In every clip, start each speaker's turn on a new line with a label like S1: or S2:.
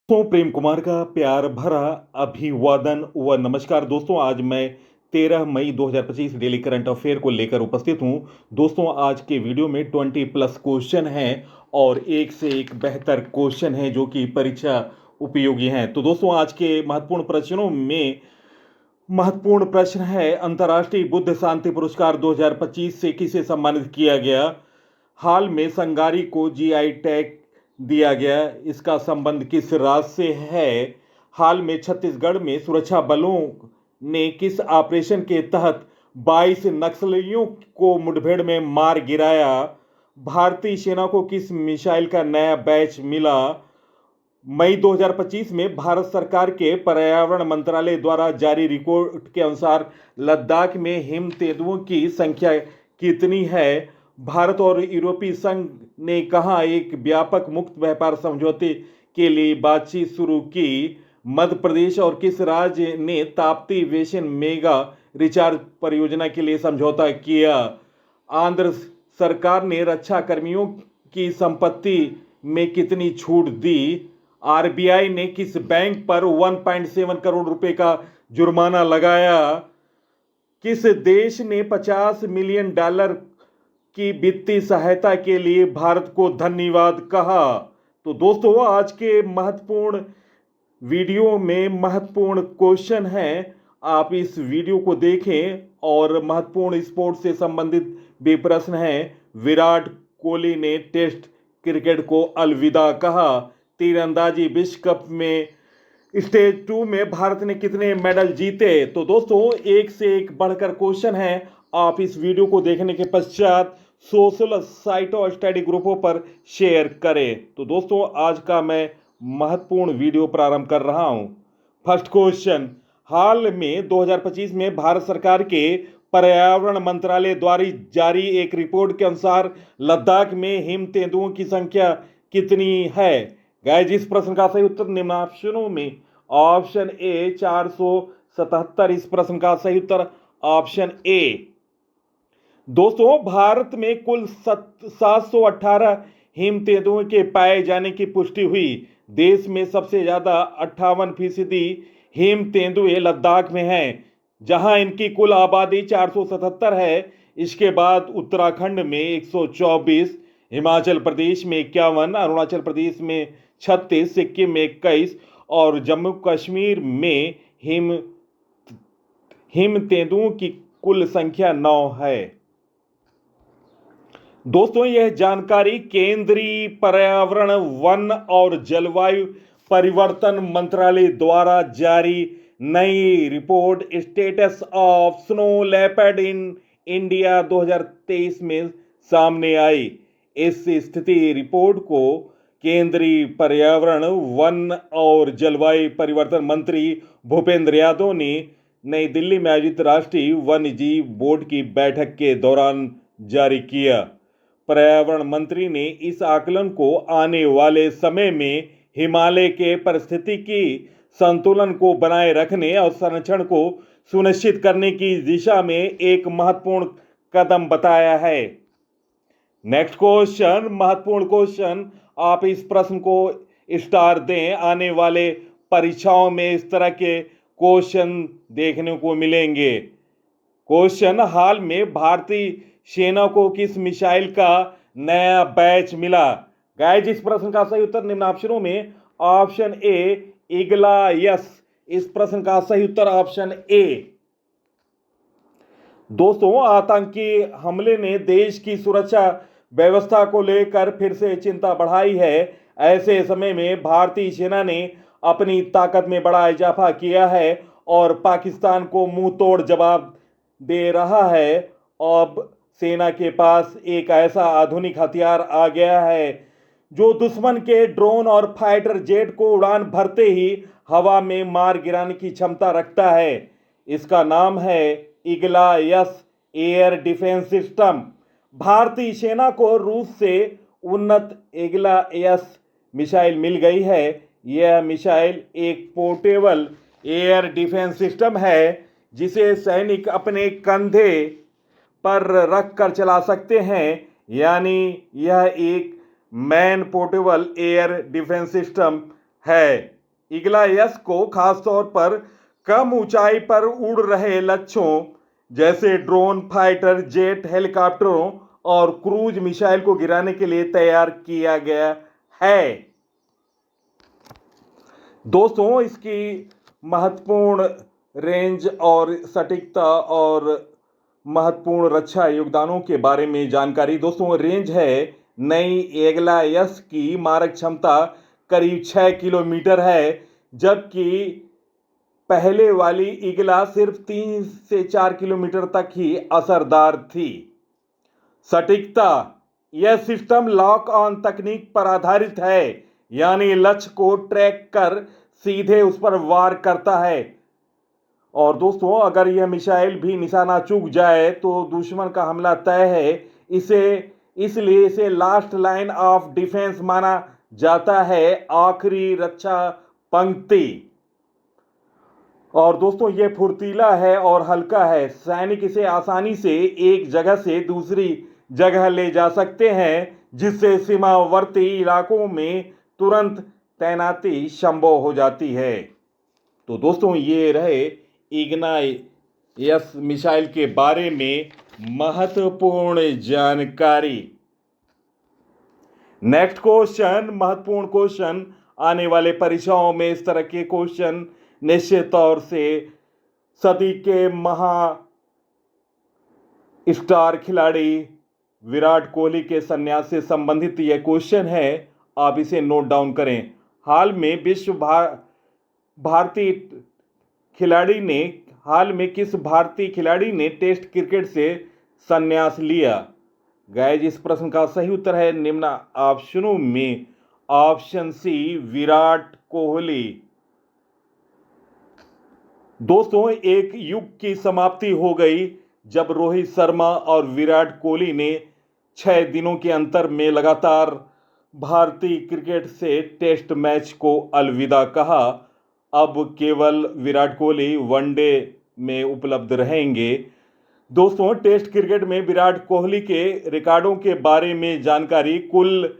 S1: तो प्रेम कुमार का प्यार भरा अभिवादन व नमस्कार दोस्तों। आज मैं 13 मई 2025 डेली करंट अफेयर को लेकर उपस्थित हूं। दोस्तों आज के वीडियो में 20 प्लस क्वेश्चन हैं और एक से एक बेहतर क्वेश्चन है जो कि परीक्षा उपयोगी हैं। तो दोस्तों आज के महत्वपूर्ण प्रश्नों में महत्वपूर्ण प्रश्न है, अंतर्राष्ट्रीय बुद्ध शांति पुरस्कार 2025 से किसे सम्मानित किया गया? हाल में संगारी को जीआई टैग दिया गया, इसका संबंध किस राज्य से है? हाल में छत्तीसगढ़ में सुरक्षा बलों ने किस ऑपरेशन के तहत 22 नक्सलियों को मुठभेड़ में मार गिराया? भारतीय सेना को किस मिसाइल का नया बैच मिला? मई 2025 में भारत सरकार के पर्यावरण मंत्रालय द्वारा जारी रिपोर्ट के अनुसार लद्दाख में हिम तेंदुओं की संख्या कितनी है? भारत और यूरोपीय संघ ने कहां एक व्यापक मुक्त व्यापार समझौते के लिए बातचीत शुरू की? मध्य प्रदेश और किस राज्य ने ताप्ती बेसिन मेगा रिचार्ज परियोजना के लिए समझौता किया? आंध्र सरकार ने रक्षा कर्मियों की संपत्ति में कितनी छूट दी? आरबीआई ने किस बैंक पर 1.7 करोड़ रुपए का जुर्माना लगाया? किस देश ने $50 मिलियन की वित्तीय सहायता के लिए भारत को धन्यवाद कहा? तो दोस्तों आज के महत्वपूर्ण वीडियो में महत्वपूर्ण क्वेश्चन हैं, आप इस वीडियो को देखें। और महत्वपूर्ण स्पोर्ट्स से संबंधित भी प्रश्न हैं। विराट कोहली ने टेस्ट क्रिकेट को अलविदा कहा। तीरंदाजी विश्व कप में स्टेज 2 में भारत ने कितने मेडल जीते? तो दोस्तों एक से एक बढ़कर क्वेश्चन है, आप इस वीडियो को देखने के पश्चात सोशल साइटों और स्टडी ग्रुपों पर शेयर करें। तो दोस्तों आज का मैं महत्वपूर्ण वीडियो प्रारंभ कर रहा हूं। फर्स्ट क्वेश्चन, हाल में 2025 में भारत सरकार के पर्यावरण मंत्रालय द्वारा जारी एक रिपोर्ट के अनुसार लद्दाख में हिम तेंदुओं की संख्या कितनी है? गाइस इस प्रश्न का सही उत्तर निम्न ऑप्शनों में ऑप्शन ए 477, इस प्रश्न का सही उत्तर ऑप्शन ए। दोस्तों भारत में कुल 718 हिम तेंदुओं के पाए जाने की पुष्टि हुई। देश में सबसे ज्यादा 58% हिम तेंदुए लद्दाख में हैं, जहां इनकी कुल आबादी 477 है। इसके बाद उत्तराखंड में 124, हिमाचल प्रदेश में 51, अरुणाचल प्रदेश में 36, सिक्किम में 21 और जम्मू कश्मीर में हिम तेंदुओं की कुल संख्या 9 है। दोस्तों यह जानकारी केंद्रीय पर्यावरण, वन और जलवायु परिवर्तन मंत्रालय द्वारा जारी नई report status of snow leopard in India 2023 में सामने आई। इस स्थिति रिपोर्ट को केंद्रीय पर्यावरण, वन और जलवायु परिवर्तन मंत्री भूपेंद्र यादव ने नई दिल्ली में आयोजित राष्ट्रीय वन्य जीव बोर्ड की बैठक के दौरान जारी किया। पर्यावरण मंत्री ने इस आकलन को आने वाले समय में हिमालय के पारिस्थितिकी संतुलन को बनाए रखने और संरक्षण को सुनिश्चित करने की दिशा में एक महत्वपूर्ण कदम बताया है। नेक्स्ट क्वेश्चन, महत्वपूर्ण क्वेश्चन, आप इस प्रश्न को स्टार दें। आने वाले परीक्षाओं में इस तरह के क्वेश्चन देखने को मिलेंगे। क्वेश्चन, हाल में भारतीय सेना को किस मिसाइल का नया बैच मिला? गाइस इस प्रश्न का सही उत्तर निम्न ऑप्शनों में ऑप्शन ए ईगला यस, इस प्रश्न का सही उत्तर ऑप्शन ए। दोस्तों आतंकी हमले ने देश की सुरक्षा व्यवस्था को लेकर फिर से चिंता बढ़ाई है। ऐसे समय में भारतीय सेना ने अपनी ताकत में बड़ा इजाफा किया है और पाकिस्तान को मुंह तोड़ जवाब दे रहा है। अब सेना के पास एक ऐसा आधुनिक हथियार आ गया है जो दुश्मन के ड्रोन और फाइटर जेट को उड़ान भरते ही हवा में मार गिराने की क्षमता रखता है। इसका नाम है ईगला यस एयर डिफेंस सिस्टम। भारतीय सेना को रूस से उन्नत ईगला यस मिसाइल मिल गई है। यह मिसाइल एक पोर्टेबल एयर डिफेंस सिस्टम है जिसे सैनिक अपने कंधे पर रख कर चला सकते हैं, यानी यह एक man portable air defence system है। हिगलायस को खासतौर पर कम ऊंचाई पर उड़ रहे लक्ष्यों जैसे ड्रोन, फाइटर जेट, हेलीकॉप्टरों और क्रूज मिसाइल को गिराने के लिए तैयार किया गया है। दोस्तों, इसकी महत्वपूर्ण रेंज और सटीकता और महत्वपूर्ण रक्षा योगदानों के बारे में जानकारी। दोस्तों, रेंज है नई हिगलायस की मारक क्षमता करीब 6 किलोमीटर है, जबकि पहले वाली ईगला सिर्फ 3 से 4 किलोमीटर तक ही असरदार थी। सटीकता, यह सिस्टम लॉक ऑन तकनीक पर आधारित है, यानी लक्ष्य को ट्रैक कर सीधे उस पर वार करता है। और दोस्तों, अगर यह मिसाइल भी निशाना चूक जाए तो दुश्मन का हमला तय है। इसलिए इसे लास्ट लाइन ऑफ डिफेंस माना जाता है, आखिरी रक्षा पंक्ति। और दोस्तों, यह फुर्तीला है और हल्का है। सैनिक इसे आसानी से एक जगह से दूसरी जगह ले जा सकते हैं, जिससे सीमावर्ती इलाकों में तुरंत तैनाती संभव हो जाती है। तो दोस्तों, ये रहे हिगलायस मिसाइल के बारे में महत्वपूर्ण जानकारी। नेक्स्ट क्वेश्चन, महत्वपूर्ण क्वेश्चन। आने वाले परीक्षाओं में इस तरह के क्वेश्चन निश्चित तौर से सदी के स्टार खिलाड़ी विराट कोहली के संन्यास से संबंधित यह क्वेश्चन है, आप इसे नोट डाउन करें। हाल में किस भारतीय खिलाड़ी ने टेस्ट क्रिकेट से संन्यास लिया? गाइस, इस प्रश्न का सही उत्तर है निम्न ऑप्शनों में ऑप्शन सी, विराट कोहली। दोस्तों, एक युग की समाप्ति हो गई जब रोहित शर्मा और विराट कोहली ने 6 दिनों के अंतर में लगातार भारतीय क्रिकेट से टेस्ट मैच को अलविदा कहा। अब केवल विराट कोहली वनडे में उपलब्ध रहेंगे। दोस्तों, टेस्ट क्रिकेट में विराट कोहली के रिकॉर्डों के बारे में जानकारी। कुल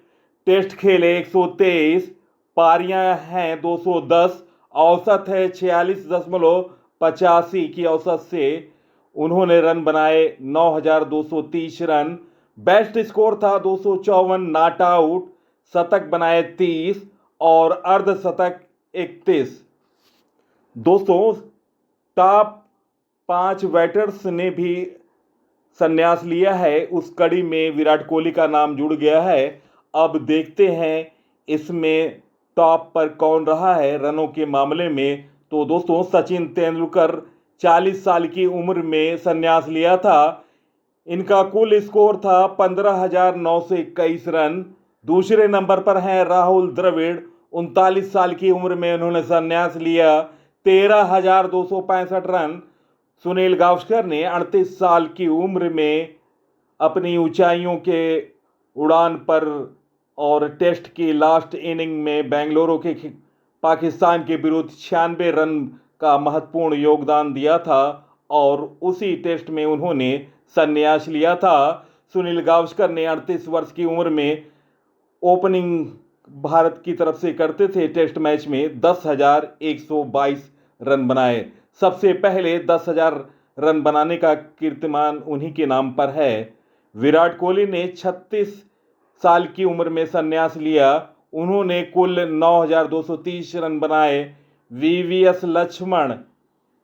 S1: टेस्ट खेले 123, पारियां हैं 210, औसत है 46.85 की औसत से उन्होंने रन बनाए 9,230 रन। बेस्ट स्कोर था 254 नॉट आउट, शतक बनाए 30 और अर्धशतक 31। दोस्तों, टॉप 5 बैटर्स ने भी संन्यास लिया है, उस कड़ी में विराट कोहली का नाम जुड़ गया है। अब देखते हैं इसमें टॉप पर कौन रहा है रनों के मामले में। तो दोस्तों, सचिन तेंदुलकर 40 साल की उम्र में संन्यास लिया था। इनका कुल स्कोर था 15,921 रन। दूसरे नंबर पर हैं राहुल द्रविड़, 39 साल की उम्र में उन्होंने संन्यास लिया, 13,265 रन। सुनील गावस्कर ने 38 साल की उम्र में अपनी ऊंचाइयों के उड़ान पर और टेस्ट की लास्ट इनिंग में बेंगलुरु के पाकिस्तान के विरुद्ध 96 रन का महत्वपूर्ण योगदान दिया था और उसी टेस्ट में उन्होंने संन्यास लिया था। सुनील गावस्कर ने 38 वर्ष की उम्र में ओपनिंग भारत की तरफ से करते थे। टेस्ट मैच में 10,122 रन बनाए। सबसे पहले 10,000 रन बनाने का कीर्तिमान उन्हीं के नाम पर है। विराट कोहली ने 36 साल की उम्र में संन्यास लिया, उन्होंने कुल 9,230 रन बनाए। वीवीएस लक्ष्मण,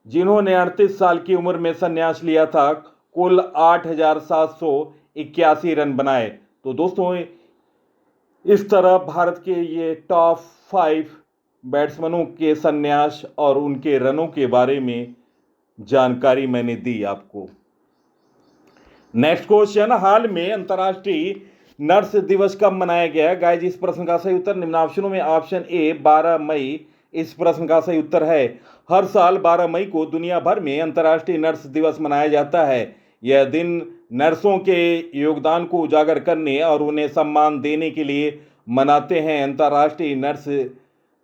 S1: जिन्होंने 38 साल की उम्र में संन्यास लिया था, कुल 8,781 रन बनाए। तो दोस्तों, इस तरह भारत के ये टॉप 5 बैट्समैनों के संन्यास और उनके रनों के बारे में जानकारी मैंने दी आपको। नेक्स्ट क्वेश्चन, हाल में अंतर्राष्ट्रीय नर्स दिवस कब मनाया गया? गाइस, इस प्रश्न का सही उत्तर निम्न ऑप्शनों में ऑप्शन ए 12 मई इस प्रश्न का सही उत्तर है। हर साल 12 मई को दुनिया भर में अंतर्राष्ट्रीय नर्स दिवस मनाया जाता है। यह दिन नर्सों के योगदान को उजागर करने और उन्हें सम्मान देने के लिए मनाते हैं। अंतर्राष्ट्रीय नर्स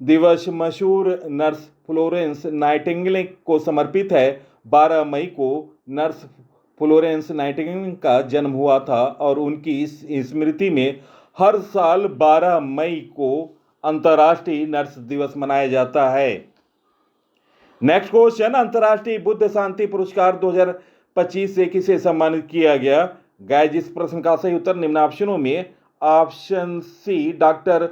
S1: दिवस मशहूर नर्स फ्लोरेंस नाइटिंगेल को समर्पित है। 12 मई को नर्स फ्लोरेंस नाइटिंगेल का जन्म हुआ था और उनकी इस स्मृति में हर साल 12 मई को अंतर्राष्ट्रीय नर्स दिवस मनाया जाता है। नेक्स्ट क्वेश्चन, अंतर्राष्ट्रीय बुद्ध शांति पुरस्कार 2025 से किसे सम्मानित किया गया? गाइस, इस प्रश्न का सही उत्तर निम्न ऑप्शनों में option C doctor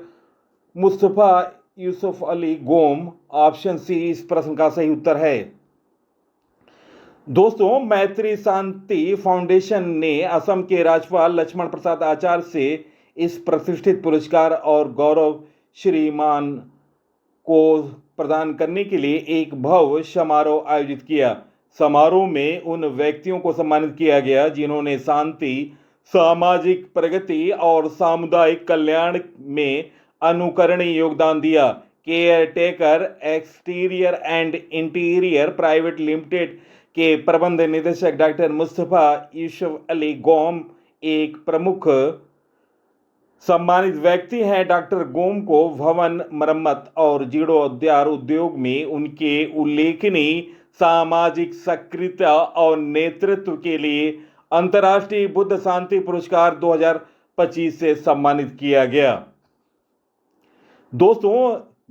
S1: Mustafa Yusuf Ali Gom, option सी इस प्रश्न का सही उत्तर है। दोस्तों, मैत्री शांति फाउंडेशन ने असम के राज्यपाल लक्ष्मण प्रसाद आचार्य से इस प्रतिष्ठित पुरस्कार और गौरव श्रीमान को प्रदान करने के लिए एक भव्य समारोह आयोजित किया। समारोह में उन व्यक्तियों को सम्मानित किया गया जिन्होंने शांति, सामाजिक प्रगति और सामुदायिक कल्याण में अनुकरणीय योगदान दिया। Care taker exterior and interior private limited के प्रबंध निदेशक डॉक्टर मुस्तफा यूसुफ अली गोम एक प्रमुख सम्मानित व्यक्ति हैं। डॉक्टर गोम को भवन मरम्मत और जीर्णोद्धार उद्योग में उनके उल्लेखनीय सामाजिक सक्रियता और नेतृत्व के लिए अंतर्राष्ट्रीय बुद्ध शांति पुरस्कार 2025 से सम्मानित किया गया। दोस्तों,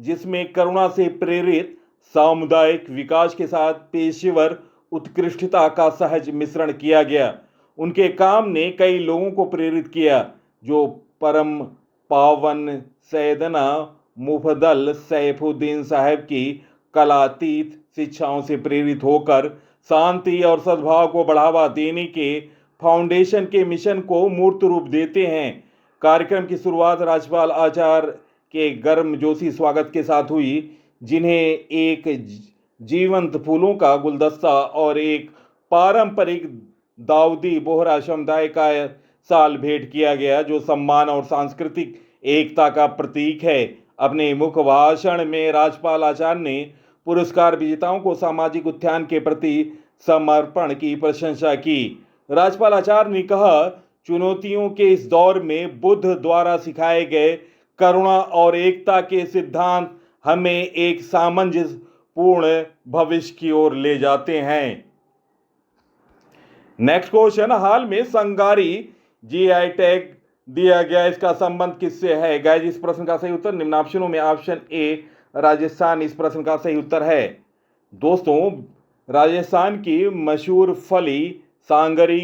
S1: जिसमें करुणा से प्रेरित सामुदायिक विकास के साथ पेशेवर उत्कृष्टता का सहज मिश्रण किया गया। उनके काम ने कई लोगों को प्रेरित किया जो परम पावन सैयदना मुफद्दल सैफुद्दीन साहब की कलातीत शिक्षाओं से प्रेरित होकर शांति और सद्भाव को बढ़ावा देने के फाउंडेशन के मिशन को मूर्त रूप देते हैं। कार्यक्रम की शुरुआत राज्यपाल आचार्य के गर्मजोशी स्वागत के साथ हुई, जिन्हें एक जीवंत फूलों का गुलदस्ता और एक पारंपरिक दाऊदी बोहरा समुदाय का साल भेंट किया गया, जो सम्मान और सांस्कृतिक एकता का प्रतीक है। अपने मुख्य भाषण में राज्यपाल आचार्य ने पुरस्कार विजेताओं को सामाजिक उत्थान के प्रति समर्पण की प्रशंसा की। राज्यपाल आचार्य ने कहा, चुनौतियों के इस दौर में बुद्ध द्वारा सिखाए गए करुणा और एकता के सिद्धांत हमें एक सामंजस्यपूर्ण भविष्य की ओर ले जाते हैं। नेक्स्ट क्वेश्चन, हाल में संगारी जीआई टैग दिया गया, इसका संबंध किससे है? गाइस, इस प्रश्न का सही उत्तर निम्न ऑप्शनों में ऑप्शन ए राजस्थान इस प्रश्न का सही उत्तर है। दोस्तों, राजस्थान की मशहूर फली सांगरी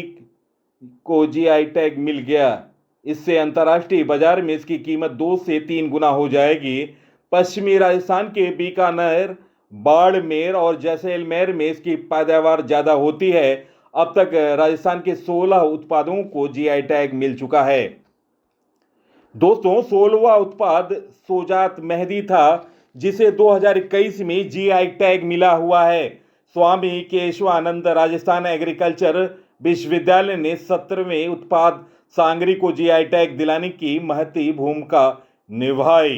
S1: को जीआई टैग मिल गया। इससे अंतर्राष्ट्रीय बाजार में इसकी कीमत 2 से 3 गुना हो जाएगी। पश्चिमी राजस्थान के बीकानेर, बाड़मेर और जैसलमेर में इसकी पैदावार ज़्यादा होती है। अब तक राजस्थान के 16 उत्पादों को जीआई टैग मिल चुका है। दोस्तों, 16वां उत्पाद सोजात मेहंदी था, जिसे 2021 में जीआई टैग मिला हुआ है। स्वामी केशवानंद राजस्थान एग्रीकल्चर विश्वविद्यालय ने 17वें उत्पाद सांगरी को जीआई टैग दिलाने की महती भूमिका निभाई।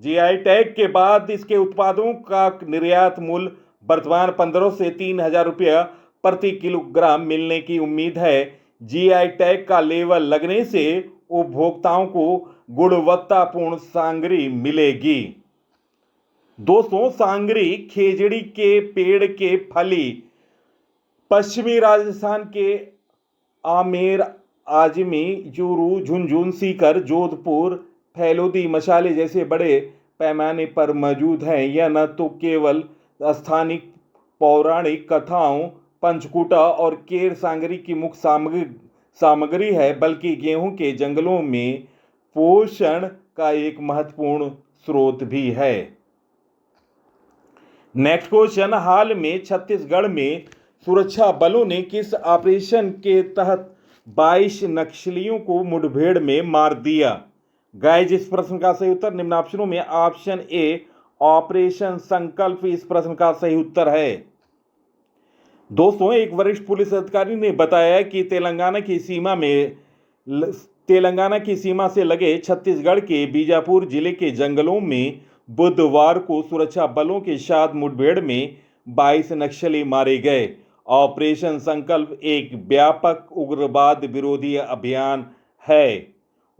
S1: जीआई टैग के बाद इसके उत्पादों का निर्यात मूल्य वर्तमान 1500 से 3000 रुपया प्रति किलोग्राम मिलने की उम्मीद है। जीआई टैग का लेबल लगने से उपभोक्ताओं को गुणवत्तापूर्ण सांगरी मिलेगी। दोस्तों, सांगरी खेजड़ी के पेड़ के फली पश्चिमी राजस्थान के आमेर, आजमी, चूरू, झुंझुनू, सीकर, जोधपुर, फैलोदी, मसाले जैसे बड़े पैमाने पर मौजूद हैं। यह न तो केवल स्थानीय पौराणिक कथाओं, पंचकूटा और केर सांगरी की मुख्य सामग्री है, बल्कि गेहूं के जंगलों में पोषण का एक महत्वपूर्ण स्रोत भी है। नेक्स्ट क्वेश्चन, हाल में छत्तीसगढ़ में सुरक्षा बलों ने किस ऑपरेशन के तहत 22 नक्सलियों को मुठभेड़ में मार दिया? गाइस, इस प्रश्न का सही उत्तर निम्न ऑप्शनों में ऑप्शन ए ऑपरेशन संकल्प इस प्रश्न का सही उत्तर है। दोस्तों, एक वरिष्ठ पुलिस अधिकारी ने बताया कि तेलंगाना की सीमा से लगे छत्तीसगढ़ के बीजापुर जिले के जंगलों में बुधवार को सुरक्षा बलों के साथ मुठभेड़ में 22 नक्सली मारे गए। ऑपरेशन संकल्प एक व्यापक उग्रवाद विरोधी अभियान है।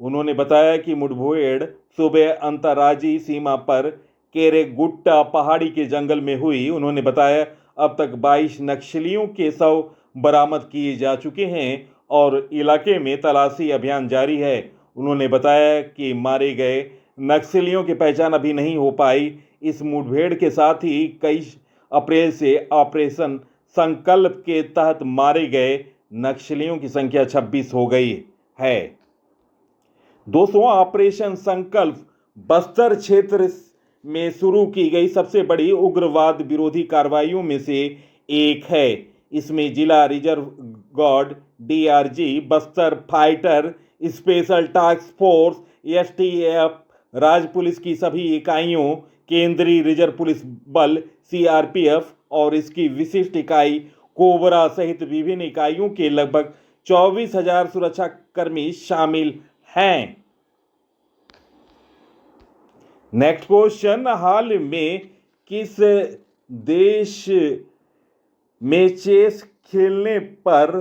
S1: उन्होंने बताया कि मुठभेड़ सुबह अंतर्राज्यीय सीमा पर केरेगुट्टा पहाड़ी के जंगल में हुई। उन्होंने बताया, अब तक 22 नक्सलियों के शव बरामद किए जा चुके हैं और इलाके में तलाशी अभियान जारी है। उन्होंने बताया कि मारे गए नक्सलियों की पहचान अभी नहीं हो पाई। इस मुठभेड़ के साथ ही 21 अप्रैल से ऑपरेशन संकल्प के तहत मारे गए नक्सलियों की संख्या 26 हो गई है। दोस्तों, ऑपरेशन संकल्प बस्तर क्षेत्र में शुरू की गई सबसे बड़ी उग्रवाद विरोधी कार्रवाइयों में से एक है। इसमें जिला reserve guard, DRG, Bastar fighter special task force, STF, राज्य पुलिस की सभी इकाइयों, केंद्रीय रिजर्व पुलिस बल सीआरपीएफ और इसकी विशिष्ट इकाई कोबरा सहित विभिन्न इकाइयों के लगभग 24,000 सुरक्षाकर्मी शामिल हैं। नेक्स्ट क्वेश्चन, हाल में किस देश में चेस खेलने पर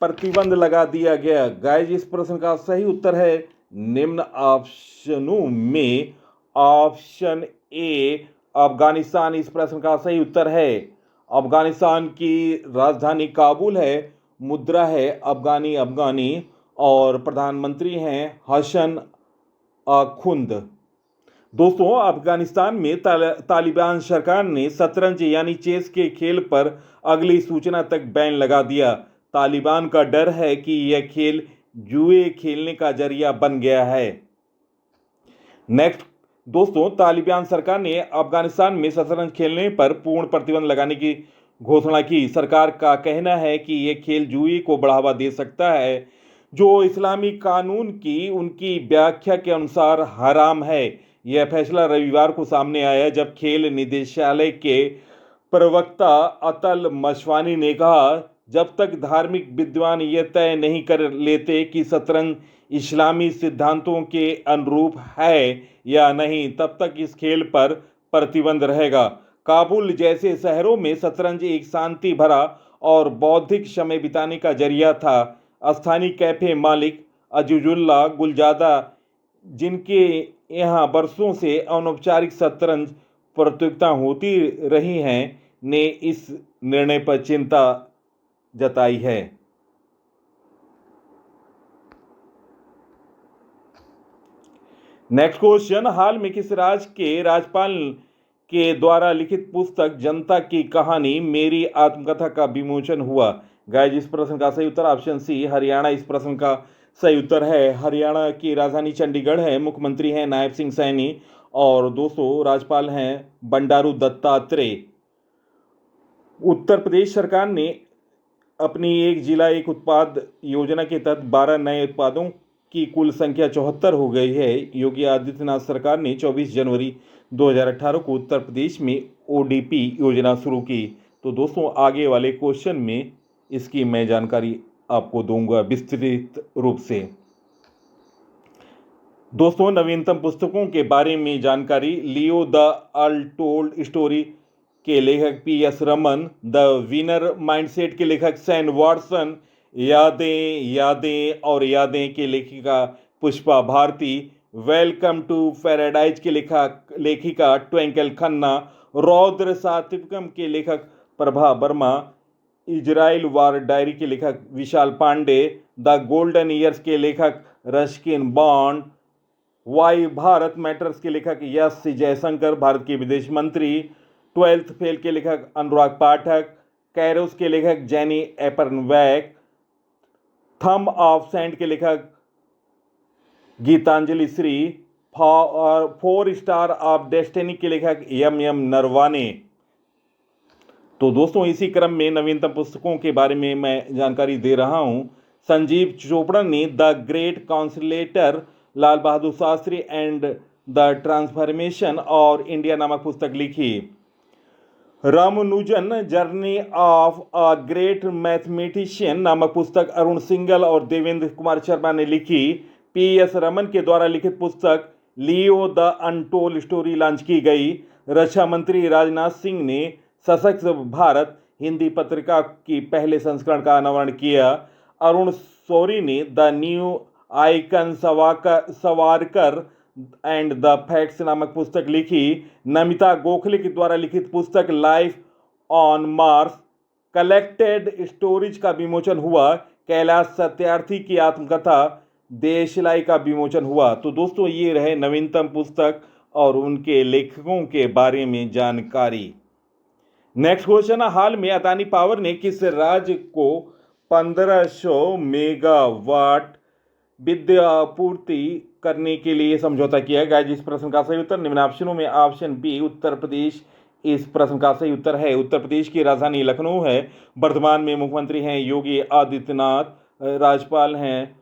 S1: प्रतिबंध लगा दिया गया? गाइस, इस प्रश्न का सही उत्तर है निम्न ऑप्शनों में ऑप्शन ए अफगानिस्तान। इस प्रश्न का सही उत्तर है अफगानिस्तान की राजधानी काबुल है, मुद्रा है अफगानी और प्रधानमंत्री हैं हसन अखुंद। दोस्तों, अफगानिस्तान में तालिबान सरकार ने शतरंज यानी चेस के खेल पर अगली सूचना तक बैन लगा दिया। तालिबान का डर है कि यह खेल जुए खेलने का जरिया बन गया है। नेक्स्ट दोस्तों, तालिबान सरकार ने अफगानिस्तान में शतरंज खेलने पर पूर्ण प्रतिबंध लगाने की घोषणा की। सरकार का कहना है कि यह खेल जुए को बढ़ावा दे सकता है, जो इस्लामी कानून की उनकी व्याख्या के अनुसार हराम है। यह फैसला रविवार को सामने आया जब खेल निदेशालय के प्रवक्ता अतल मशवानी ने कहा, जब तक धार्मिक विद्वान यह तय नहीं कर लेते कि शतरंज इस्लामी सिद्धांतों के अनुरूप है या नहीं, तब तक इस खेल पर प्रतिबंध रहेगा। काबुल जैसे शहरों में शतरंज एक शांति भरा और बौद्धिक समय बिताने का जरिया था। स्थानीय कैफे मालिक अजूजुल्लाह गुलजादा, जिनके यहाँ वर्षों से अनौपचारिक शतरंज प्रतियोगिता होती रही हैं, ने इस निर्णय पर चिंता जताई है। नेक्स्ट क्वेश्चन, हाल में किस राज्य के राज्यपाल के द्वारा लिखित पुस्तक जनता की कहानी मेरी आत्मकथा का विमोचन हुआ? गाइस, इस प्रश्न का सही उत्तर ऑप्शन सी हरियाणा। इस प्रश्न का सही उत्तर है हरियाणा की राजधानी चंडीगढ़ है। मुख्यमंत्री हैं नायब सिंह सैनी और दोस्तों राज्यपाल हैं बंडारू दत्तात्रेय। उत्तर प्रदेश सरकार ने अपनी एक जिला एक उत्पाद योजना के तहत 12 नए उत्पादों की कुल संख्या 74 हो गई है। योगी आदित्यनाथ सरकार ने 24 जनवरी 2018 को उत्तर प्रदेश में ओडीपी योजना शुरू की। तो दोस्तों, आगे वाले क्वेश्चन में इसकी मैं जानकारी आपको दूंगा विस्तृत रूप से। दोस्तों, नवीनतम पुस्तकों के बारे में जानकारी। लियो द अनटोल्ड स्टोरी के लेखक PS Raman, the winner mindset के लेखक सैन वाटसन, यादें और यादें के लेखिका Pushpa Bharti, welcome to paradise के लेखिका ट्विंकल खन्ना, रौद्र सात्विकम के लेखक Prabha Varma, Israel war diary के लेखक Vishal Pandey, the golden years के लेखक Ruskin Bond, why Bharat matters के लेखक एस जयशंकर भारत के विदेश मंत्री, 12th फेल के लेखक अनुराग पाठक, कैरोस के लेखक जेनी एपरनवैक, थंब ऑफ सैंड के लेखक Geetanjali Shree, 4 star of destiny के लेखक एम नरवाने। तो दोस्तों, इसी क्रम में नवीनतम पुस्तकों के बारे में मैं जानकारी दे रहा हूं। संजीव चोपड़ा ने the great conciliator Lal Bahadur Shastri and the transformation of India नामक पुस्तक लिखी। Ramanujan journey of a great mathematician नामक पुस्तक अरुण सिंगल और देवेंद्र कुमार शर्मा ने लिखी। पीएस रमन के द्वारा लिखित पुस्तक Leo the untold story launch की गई। रक्षा मंत्री राजनाथ सिंह ने सशक्त भारत हिंदी पत्रिका की पहले संस्करण का अनावरण किया। अरुण शौरी ने the new icon Savarkar and the facts नामक पुस्तक लिखी। नमिता गोखले के द्वारा लिखित पुस्तक life on Mars collected stories का विमोचन हुआ। कैलाश सत्यार्थी की आत्मकथा देशलाई का विमोचन हुआ। तो दोस्तों ये रहे नवीनतम पुस्तक और उनके लेखकों के बारे में जानकारी। नेक्स्ट क्वेश्चन, हाल में अदानी पावर ने किस राज्य को 1500 मेगावाट विद्युत आपूर्ति करने के लिए समझौता किया गया? जिस प्रश्न का सही उत्तर निम्न ऑप्शनों में ऑप्शन बी उत्तर प्रदेश इस प्रश्न का सही उत्तर है। उत्तर प्रदेश की राजधानी लखनऊ है। वर्तमान में मुख्यमंत्री हैं योगी आदित्यनाथ, राज्यपाल हैं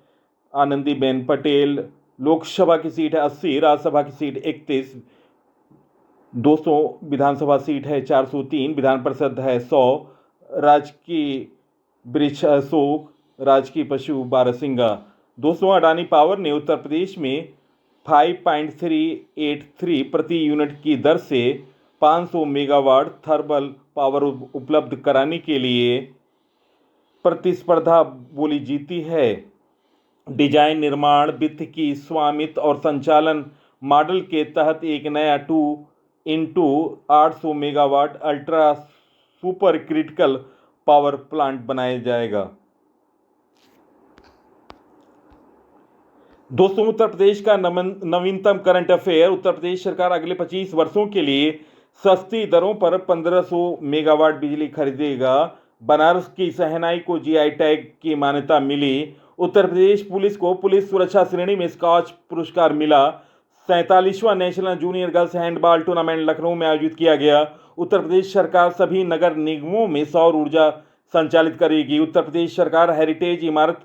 S1: आनंदीबेन पटेल। लोकसभा की सीट है 80, राज्यसभा की सीट 31, दोस्तों विधानसभा सीट है 403, विधान परिषद है 100, राजकीय वृक्ष अशोक, राजकीय पशु बारहसिंगा। दोस्तों अडानी पावर ने उत्तर प्रदेश में 5.383 प्रति यूनिट की दर से 500 मेगावाट थर्मल पावर उपलब्ध कराने के लिए प्रतिस्पर्धा बोली जीती है। डिजाइन, निर्माण, वित्त की स्वामित्व और संचालन मॉडल के तहत एक नया 2x800 megawatt ultra super critical power plant बनाया जाएगा। दोस्तों उत्तर प्रदेश का नवीनतम करंट अफेयर, उत्तर प्रदेश सरकार अगले 25 वर्षों के लिए सस्ती दरों पर 1500 मेगावाट बिजली खरीदेगा। बनारस की शहनाई को जीआई टैग की मान्यता मिली। उत्तर प्रदेश पुलिस को पुलिस सुरक्षा श्रेणी में स्कॉच पुरस्कार मिला। 47वां national junior girls handball tournament Lucknow में आयोजित किया गया। उत्तर प्रदेश सरकार सभी नगर निगमों में सौर ऊर्जा संचालित करेगी। उत्तर प्रदेश सरकार हेरिटेज इमारत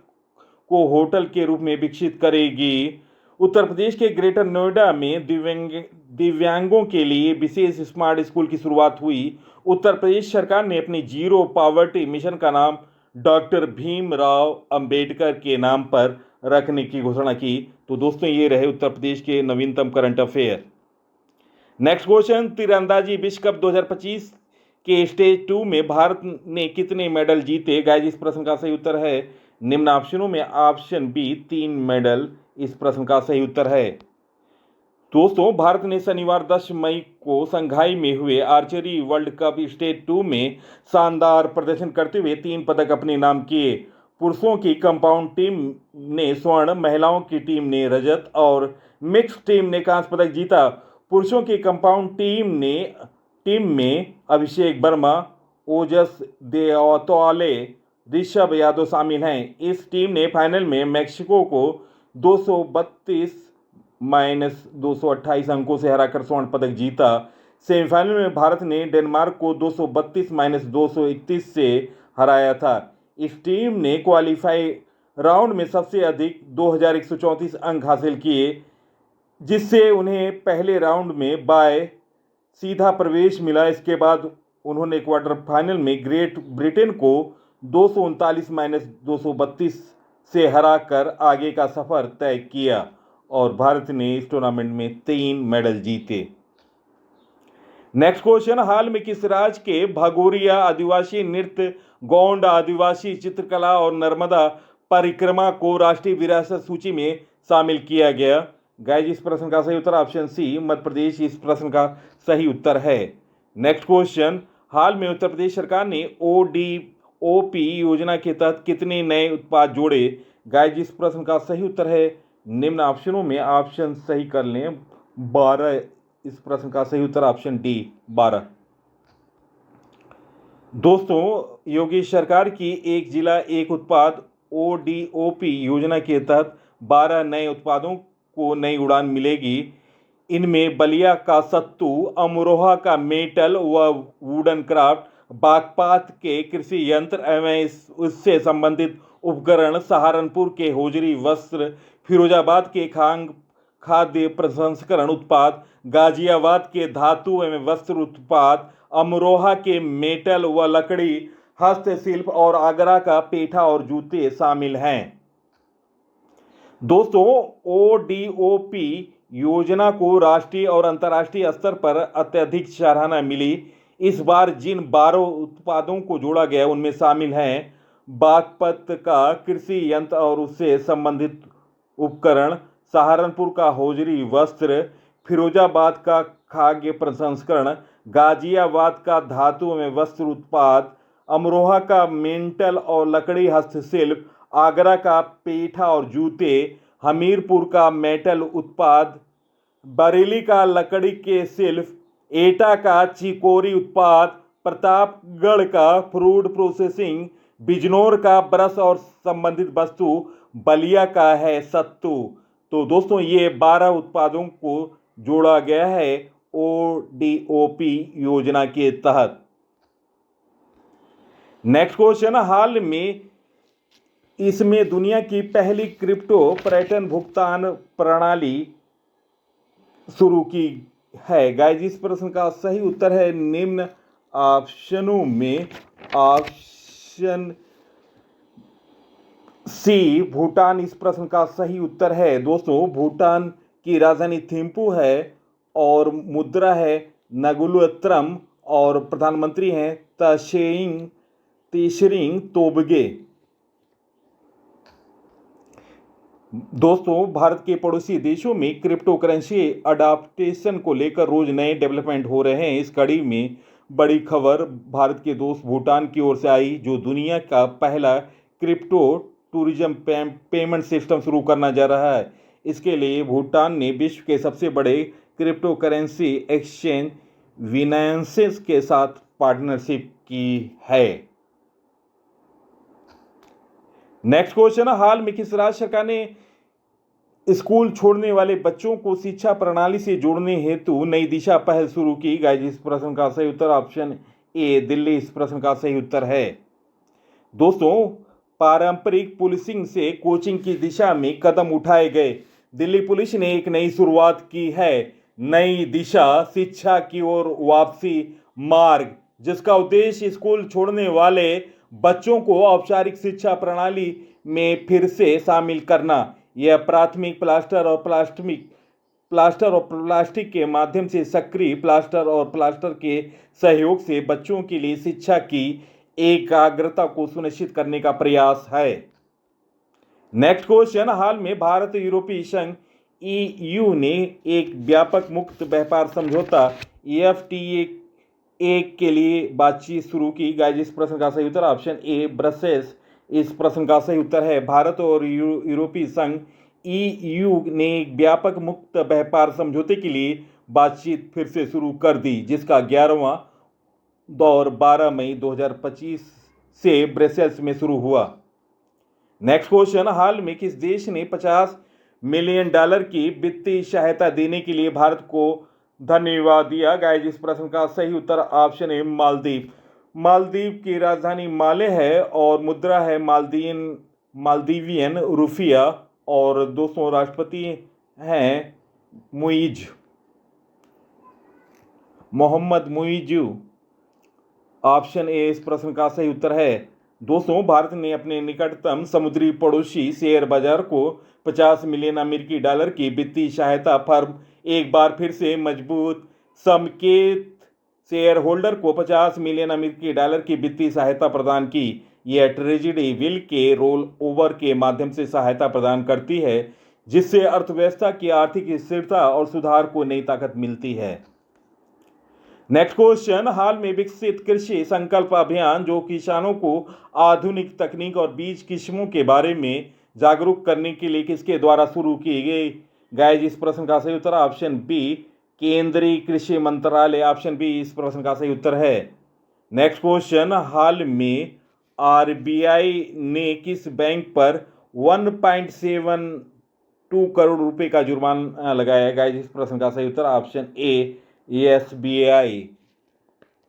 S1: को होटल के रूप में विकसित करेगी। उत्तर प्रदेश के ग्रेटर नोएडा में दिव्यांगों के लिए विशेष स्मार्ट स्कूल की शुरुआत हुई। उत्तर प्रदेश सरकार ने अपनी जीरो पॉवर्टी मिशन का नाम डॉक्टर भीमराव अंबेडकर के नाम पर रखने की घोषणा की। तो दोस्तों ये रहे उत्तर प्रदेश के नवीनतम करंट अफेयर। नेक्स्ट क्वेश्चन, तीरंदाजी विश्व कप 2025 के स्टेज 2 में भारत ने कितने मेडल जीते? गाइस इस प्रश्न का सही उत्तर है निम्न ऑप्शनों में ऑप्शन बी 3 मेडल इस प्रश्न का सही उत्तर है। दोस्तों भारत ने शनिवार 10 मई को शंघाई में हुए आर्चरी वर्ल्ड कप स्टेज 2 में शानदार प्रदर्शन करते हुए 3 पदक अपने नाम किए। पुरुषों की कंपाउंड टीम ने स्वर्ण, महिलाओं की टीम ने रजत और मिक्स टीम ने कांस्य पदक जीता। पुरुषों की कंपाउंड टीम में अभिषेक वर्मा, ओजस देओतोले, ऋषभ यादव शामिल हैं। इस टीम ने फाइनल में मैक्सिको को 232-228 अंकों से हराकर स्वर्ण पदक जीता। सेमीफाइनल में भारत ने डेनमार्क को 232-231 से हराया था। इस टीम ने क्वालीफाई राउंड में सबसे अधिक 2134 अंक हासिल किए, जिससे उन्हें पहले राउंड में बाय सीधा प्रवेश मिला। इसके बाद उन्होंने क्वार्टर फाइनल में ग्रेट ब्रिटेन को 239-232 से हराकर आगे का सफर तय किया और भारत ने इस टूर्नामेंट में 3 मेडल जीते। नेक्स्ट क्वेश्चन, हाल में किस राज्य के भगोरिया आदिवासी नृत्य, गोंड आदिवासी चित्रकला और नर्मदा परिक्रमा को राष्ट्रीय विरासत सूची में शामिल किया गया? गाइस इस प्रश्न का सही उत्तर ऑप्शन सी मध्य प्रदेश इस प्रश्न का सही उत्तर है। नेक्स्ट क्वेश्चन, हाल में उत्तर प्रदेश सरकार ने ODOP योजना के तहत कितने नए उत्पाद जोड़े? गाइस इस प्रश्न का सही उत्तर है निम्न ऑप्शनों में ऑप्शन सही कर लें 12 इस प्रश्न का सही उत्तर ऑप्शन डी 12। दोस्तों योगी सरकार की एक जिला एक उत्पाद ODOP योजना के तहत 12 नए उत्पादों को नई उड़ान मिलेगी। इनमें बलिया का सत्तू, अमरोहा का मेटल व वुडन क्राफ्ट, बागपात के कृषि यंत्र एवं उससे संबंधित उपकरण, सहारनपुर के होजरी वस्त्र, फिरोजाबाद के खाद्य प्रसंस्करण उत्पाद, गाजियाबाद के धातु एवं वस्त्र उत्पाद, अमरोहा के मेटल व लकड़ी हस्तशिल्प और आगरा का पेठा और जूते शामिल हैं। दोस्तों ODOP योजना को राष्ट्रीय और अंतर्राष्ट्रीय स्तर पर अत्यधिक सराहना मिली। इस बार जिन 12 उत्पादों को जोड़ा गया उनमें शामिल हैं बागपत का कृषि यंत्र और उससे संबंधित उपकरण, सहारनपुर का होजरी वस्त्र, फिरोजाबाद का खाद्य प्रसंस्करण, गाजियाबाद का धातु एवं वस्त्र उत्पाद, अमरोहा का मेटल और लकड़ी हस्तशिल्प, आगरा का पेठा और जूते, हमीरपुर का मेटल उत्पाद, बरेली का लकड़ी के शिल्प, एटा का चिकोरी उत्पाद, प्रतापगढ़ का फ्रूट प्रोसेसिंग, बिजनौर का ब्रश और संबंधित वस्तु, बलिया का है सत्तू। तो दोस्तों ये 12 उत्पादों को जोड़ा गया है ओडीओपी योजना के तहत। नेक्स्ट क्वेश्चन, हाल में इसमें दुनिया की पहली क्रिप्टो पर्यटन भुगतान प्रणाली शुरू की है। गाइस इस प्रश्न का सही उत्तर है निम्न ऑप्शनों में ऑप्शन सी भूटान इस प्रश्न का सही उत्तर है। दोस्तों भूटान की राजधानी थिम्पू है और मुद्रा है नगुलत्रम और प्रधानमंत्री हैं तशेरिंग तोबगे। दोस्तों भारत के पड़ोसी देशों में क्रिप्टो करेंसी अडॉप्टेशन को लेकर रोज नए डेवलपमेंट हो रहे हैं। इस कड़ी में बड़ी खबर भारत के दोस्त भूटान की ओर से आई, जो दुनिया का पहला क्रिप्टो टूरिज्म पेमेंट सिस्टम शुरू करना जा रहा है। इसके लिए भूटान ने विश्व के सबसे बड़े क्रिप्टो करेंसी एक्सचेंज विनायंसेस के साथ पार्टनरशिप की है। नेक्स्ट क्वेश्चन, हाल में किस राज्य सरकार ने स्कूल छोड़ने वाले बच्चों को शिक्षा प्रणाली से जोड़ने हेतु नई दिशा पहल शुरू की? गाइस इस प्रश्न का सही उत्तर ऑप्शन ए दिल्ली इस प्रश्न का सही उत्तर है। दोस्तों पारंपरिक पुलिसिंग से कोचिंग की दिशा में कदम उठाए गए। दिल्ली पुलिस ने एक नई शुरुआत की है, नई दिशा शिक्षा की ओर वापसी मार्ग, जिसका उद्देश्य स्कूल छोड़ने वाले बच्चों को औपचारिक शिक्षा प्रणाली में फिर से शामिल करना। यह प्राथमिक प्लास्टर और प्लास्टिक के माध्यम से सक्रिय प्लास्टर और प्लास्टर के सहयोग से बच्चों के लिए शिक्षा की एकाग्रता को सुनिश्चित करने का प्रयास है। नेक्स्ट क्वेश्चन, हाल में भारत यूरोपीय संघ EU ने एक व्यापक मुक्त व्यापार समझौता FTA के लिए बातचीत शुरू की। गाइस इस प्रश्न का सही उत्तर ऑप्शन ए ब्रसेल्स इस प्रश्न का सही उत्तर है। भारत और यूरोपीय संघ EU ने एक व्यापक मुक्त व्यापार समझौते के लिए बातचीत फिर से शुरू कर दी, जिसका 11वां दौर 12 मई 2025 से ब्रसेल्स में शुरू हुआ। नेक्स्ट क्वेश्चन, हाल में किस देश ने $50 मिलियन की वित्तीय सहायता देने के लिए भारत को धन्यवाद दिया? गाइस इस प्रश्न का सही उत्तर ऑप्शन है मालदीव। मालदीव की राजधानी माले है और मुद्रा है मालदीवियन रुपया और दोस्तों राष्ट्रपति हैं मोहम्मद मुइज़। ऑप्शन ए इस प्रश्न का सही उत्तर है। दोस्तों भारत ने अपने निकटतम समुद्री पड़ोसी शेयर बाजार को $50 मिलियन की वित्तीय सहायता फर्म एक बार फिर से मजबूत संकेत शेयर होल्डर को $50 मिलियन की वित्तीय सहायता प्रदान की। यह ट्रेजरी बिल के रोल ओवर के माध्यम से सहायता प्रदान करती है, जिससे अर्थव्यवस्था की आर्थिक स्थिरता और सुधार को नई ताकत मिलती है। नेक्स्ट क्वेश्चन, हाल में विकसित कृषि संकल्प अभियान जो किसानों को आधुनिक तकनीक और बीज किस्मों के बारे में जागरूक करने के लिए किसके द्वारा शुरू की गई? गाइस इस प्रश्न का सही उत्तर ऑप्शन बी केंद्रीय कृषि मंत्रालय। ऑप्शन बी इस प्रश्न का सही उत्तर है। नेक्स्ट क्वेश्चन, हाल में RBI ने किस बैंक पर 1.72 करोड़ रुपए का जुर्माना लगाया? गाइस इस प्रश्न का सही उत्तर ऑप्शन ए SBI।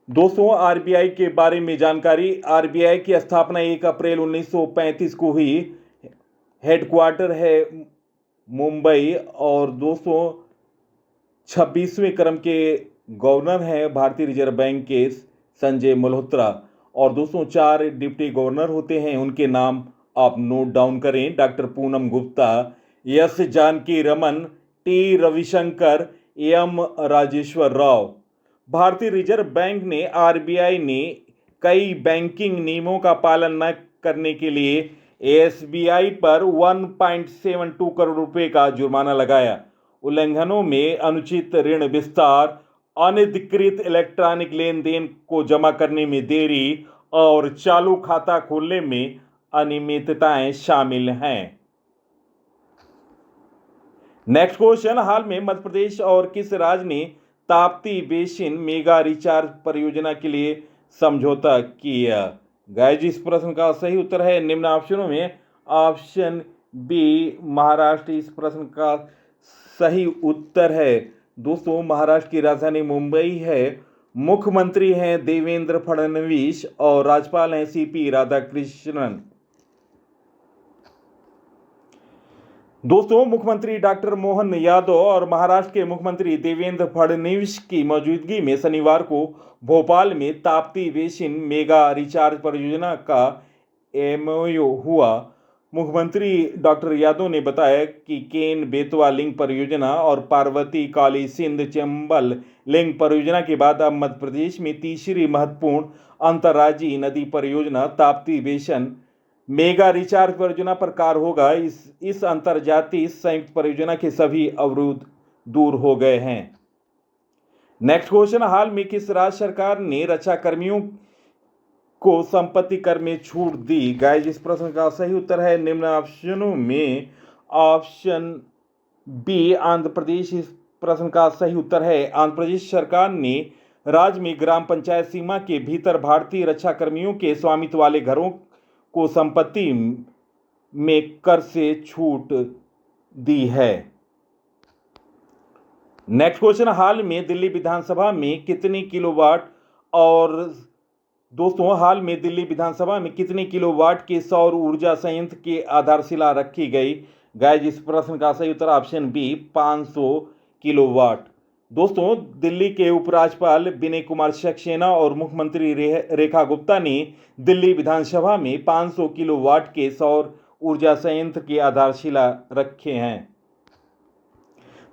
S1: दोस्तों RBI के बारे में जानकारी, RBI की स्थापना 1 अप्रैल 1935 को हुई। हेडक्वार्टर है मुंबई और दोस्तों 26वें क्रम के गवर्नर हैं भारतीय रिजर्व बैंक के संजय मल्होत्रा और दोस्तों 4 डिप्टी गवर्नर होते हैं, उनके नाम आप नोट डाउन करें। Doctor Poonam Gupta, S Janaki Raman, T Ravishankar, M Rajeshwar Rao. Bharatiya reserve bank ने RBI ने कई बैंकिंग नियमों का पालन न करने के लिए SBI पर 1.72 करोड़ रुपए का जुर्माना लगाया। उल्लंघनों में अनुचित ऋण विस्तार, अनधिकृत इलेक्ट्रॉनिक लेन देन को जमा करने में देरी और चालू खाता खोलने में अनियमितताएं शामिल हैं। नेक्स्ट क्वेश्चन, हाल में मध्य प्रदेश और किस राज्य ने ताप्ती बेसिन मेगा रिचार्ज परियोजना के लिए समझौता किया? गाइस, इस प्रश्न का सही उत्तर है निम्न ऑप्शनों में ऑप्शन बी महाराष्ट्र। इस प्रश्न का सही उत्तर है दोस्तों महाराष्ट्र की राजधानी मुंबई है। मुख्यमंत्री हैं देवेंद्र फडणवीस और राज्यपाल हैं सीपी राधाकृष्णन। दोस्तों मुख्यमंत्री डॉक्टर मोहन यादव और महाराष्ट्र के मुख्यमंत्री देवेंद्र फडणवीस की मौजूदगी में शनिवार को भोपाल में ताप्ती बेसिन मेगा रिचार्ज परियोजना का एमओयू हुआ। मुख्यमंत्री डॉक्टर यादव ने बताया कि केन बेतवा लिंक परियोजना और पार्वती काली सिंध चंबल लिंक परियोजना के बाद अब मध्य प्रदेश में तीसरी महत्वपूर्ण अंतर्राज्यीय नदी परियोजना ताप्ती बेसिन मेगा रिचार्ज परियोजना पर कार्य होगा। इस अंतर्जातीय संयुक्त परियोजना के सभी अवरोध दूर हो गए हैं। नेक्स्ट क्वेश्चन, हाल में किस राज्य सरकार ने रक्षा कर्मियों को संपत्ति कर में छूट दी? गाइस, इस प्रश्न का सही उत्तर है निम्न ऑप्शनों में ऑप्शन बी आंध्र प्रदेश। इस प्रश्न का सही उत्तर है आंध्र प्रदेश सरकार ने राज्य में ग्राम पंचायत सीमा के भीतर भारतीय रक्षा कर्मियों के स्वामित्व वाले घरों को संपत्ति में कर से छूट दी है। नेक्स्ट क्वेश्चन, हाल में दिल्ली विधानसभा में कितनी किलोवाट और दोस्तों हाल में दिल्ली विधानसभा में कितने किलोवाट के सौर ऊर्जा संयंत्र की आधारशिला रखी गई? गाइस, इस प्रश्न का सही उत्तर ऑप्शन बी 500 किलोवाट। दोस्तों दिल्ली के उपराज्यपाल विनय कुमार सक्सेना और मुख्यमंत्री रेखा गुप्ता ने दिल्ली विधानसभा में 500 किलोवाट के सौर ऊर्जा संयंत्र की आधारशिला रखे हैं।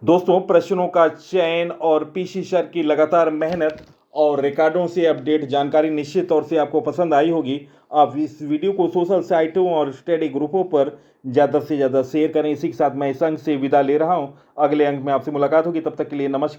S1: दोस्तों प्रश्नों का चयन और पीसी सर की लगातार मेहनत और रिकॉर्डों से अपडेट जानकारी निश्चित तौर से आपको पसंद आई होगी। आप इस वीडियो को सोशल साइटों और स्टडी ग्रुपों पर ज़्यादा से ज़्यादा शेयर करें। इसी के साथ मैं इस अंक से विदा ले रहा हूं। अगले अंक में आपसे मुलाकात होगी, तब तक के लिए नमस्कार।